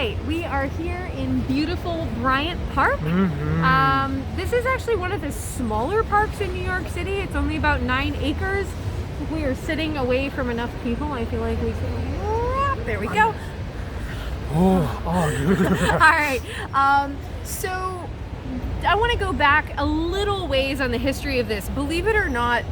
right, we are here in beautiful Bryant Park. This is actually one of the smaller parks in New York City. It's only about 9 acres. If we are sitting away from enough people, I feel like we can... There we go. All right, so I want to go back a little ways on the history of this. Believe it or not,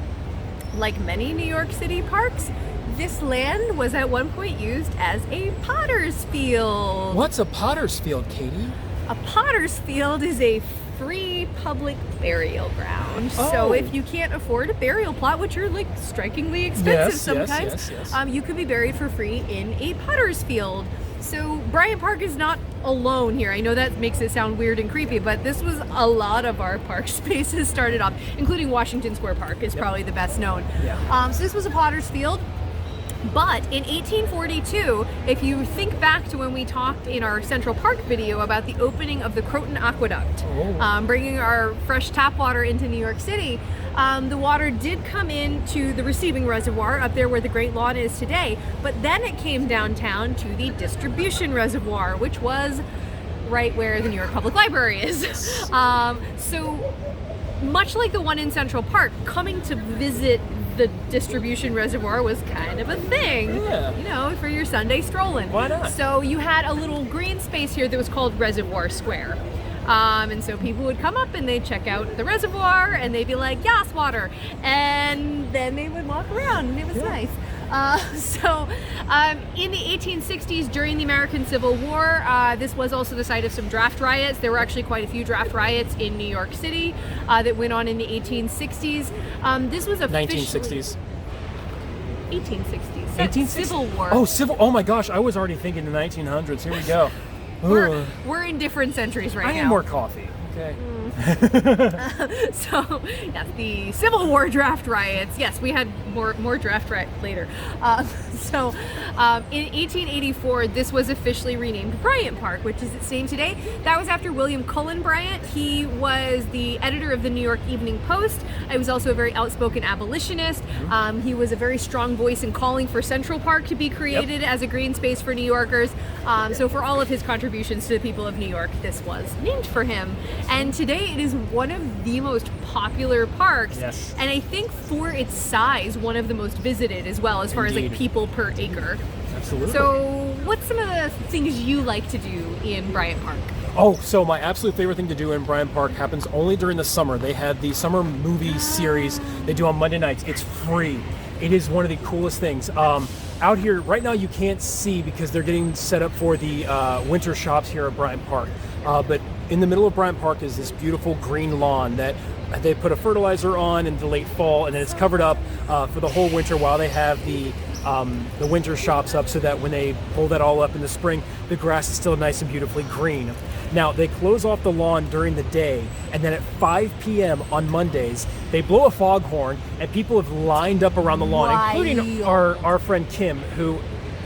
like many New York City parks, this land was at one point used as a potter's field. What's a potter's field, Katie? A potter's field is a free public burial ground. Oh. So if you can't afford a burial plot, which are like strikingly expensive sometimes, you could be buried for free in a potter's field. So Bryant Park is not alone here. I know that makes it sound weird and creepy, but this was a lot of our park spaces started off, including Washington Square Park is probably the best known. So this was a potter's field. But in 1842, if you think back to when we talked in our Central Park video about the opening of the Croton Aqueduct, bringing our fresh tap water into New York City, the water did come into the receiving reservoir up there where the Great Lawn is today, but then it came downtown to the distribution reservoir, which was right where the New York Public Library is. So much like the one in Central Park, coming to visit the distribution reservoir was kind of a thing, you know, for your Sunday strolling. Why not? So you had a little green space here that was called Reservoir Square. And so people would come up and they'd check out the reservoir and they'd be like, "Yas, water," and then they would walk around and it was nice. In the 1860s, during the American Civil War, this was also the site of some draft riots. There were actually quite a few draft riots in New York City that went on in the 1860s. This was officially... 1960s. 1860s. Civil War. Oh my gosh, I was already thinking the 1900s. Here we go. We're in different centuries right now. I need more coffee. Okay. So, yes, the Civil War draft riots. Yes, we had more draft riots later. In 1884, this was officially renamed Bryant Park, which is its name today. That was after William Cullen Bryant. He was the editor of the New York Evening Post. He was also a very outspoken abolitionist. He was a very strong voice in calling for Central Park to be created as a green space for New Yorkers. So for all of his contributions to the people of New York, this was named for him. And today it is one of the most popular parks. Yes. And I think for its size, one of the most visited as well, as far as like people per acre. Absolutely. So what's some of the things you like to do in Bryant Park? So my absolute favorite thing to do in Bryant Park happens only during the summer. They had the summer movie series they do on Monday nights. It's free. It is one of the coolest things. Out here, right now you can't see because they're getting set up for the winter shops here at Bryant Park. But in the middle of Bryant Park is this beautiful green lawn that they put a fertilizer on in the late fall, and then it's covered up for the whole winter while they have the winter shops up, so that when they pull that all up in the spring, the grass is still nice and beautifully green. Now, they close off the lawn during the day, and then at 5 p.m. on Mondays, they blow a foghorn, and people have lined up around the lawn, including our friend Kim, who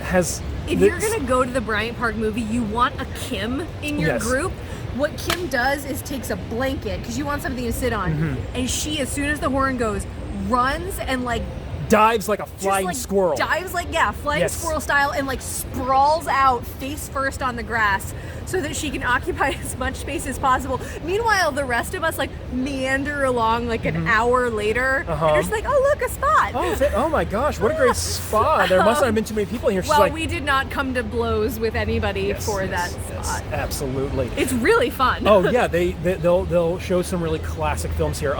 has... If you're going to go to the Bryant Park movie, you want a Kim in your group. What Kim does is takes a blanket, because you want something to sit on, and she, as soon as the horn goes, runs and like dives like a flying squirrel. Dives like, flying squirrel style, and like sprawls out face first on the grass so that she can occupy as much space as possible. Meanwhile, the rest of us like meander along like an hour later, and you're just like, oh, look, a spot. Oh my gosh, what a great spot. There must not have been too many people here. Well, we did not come to blows with anybody for that spot. Absolutely. It's really fun. Oh yeah, they'll show some really classic films here.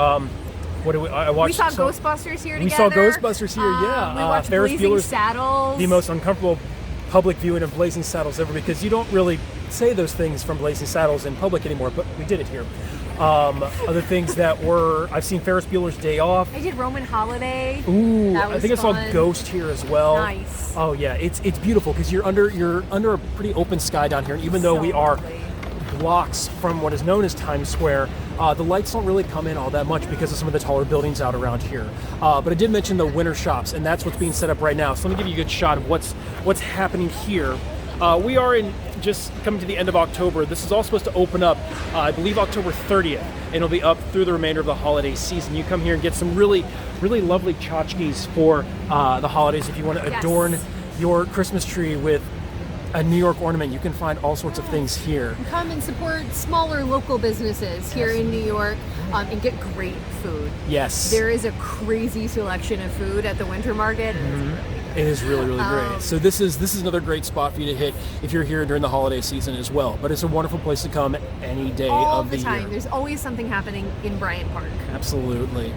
We saw Ghostbusters here together. We saw Ghostbusters here, yeah. We watched Ferris Blazing Bueller's Saddles. The most uncomfortable public viewing of Blazing Saddles ever, because you don't really say those things from Blazing Saddles in public anymore, but we did it here. Other things that I've seen Ferris Bueller's Day Off. I did Roman Holiday. Ooh, that was I think fun. I saw Ghost here as well. Nice. Oh yeah, it's beautiful because you're under a pretty open sky down here, and even though we are blocks from what is known as Times Square, the lights don't really come in all that much because of some of the taller buildings out around here. But I did mention the winter shops, and that's what's being set up right now. So let me give you a good shot of what's happening here. We are just coming to the end of October. This is all supposed to open up, I believe, October 30th, and it'll be up through the remainder of the holiday season. You come here and get some really, really lovely tchotchkes for the holidays if you want to adorn your Christmas tree with a New York ornament. You can find all sorts of things here. Come and support smaller local businesses here in New York and get great food. Yes. There is a crazy selection of food at the winter market. It is really, really great. So this is another great spot for you to hit if you're here during the holiday season as well. But it's a wonderful place to come any day all of the time. year. There's always something happening in Bryant Park. Absolutely.